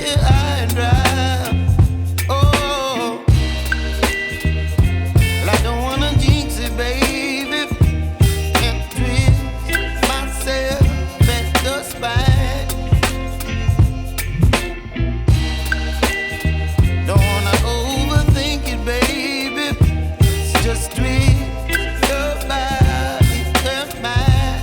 here high and dry. Oh, well, I don't wanna jinx it, baby, and twist myself at the spine. Don't wanna overthink it, baby. It's just twist your body and mine.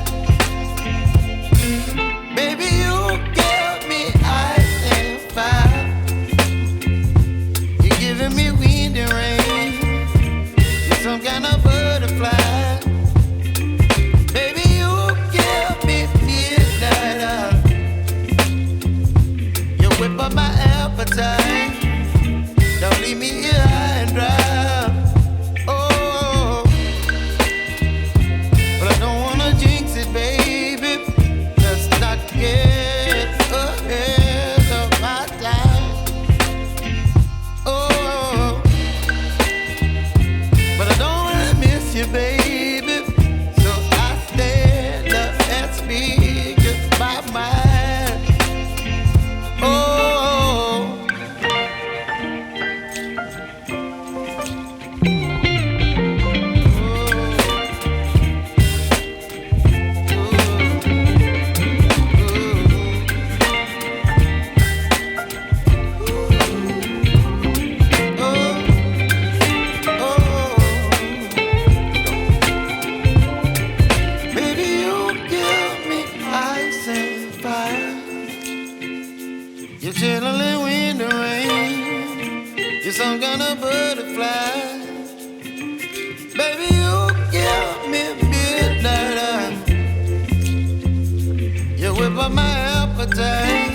Baby, you give me ice and fire. You're giving me wind and rain. You're some kind of butterfly. Baby, you give me midnight. You whip up my appetite. Don't leave me here high and dry. Oh, but I don't wanna jinx it, baby. Let's not get ahead of my time. Oh, but I don't wanna miss you, baby. So I stand up and speak my mind. Oh. You're chilling wind and rain. You're some kind of butterfly. Baby, you give me midnight. You whip up my appetite.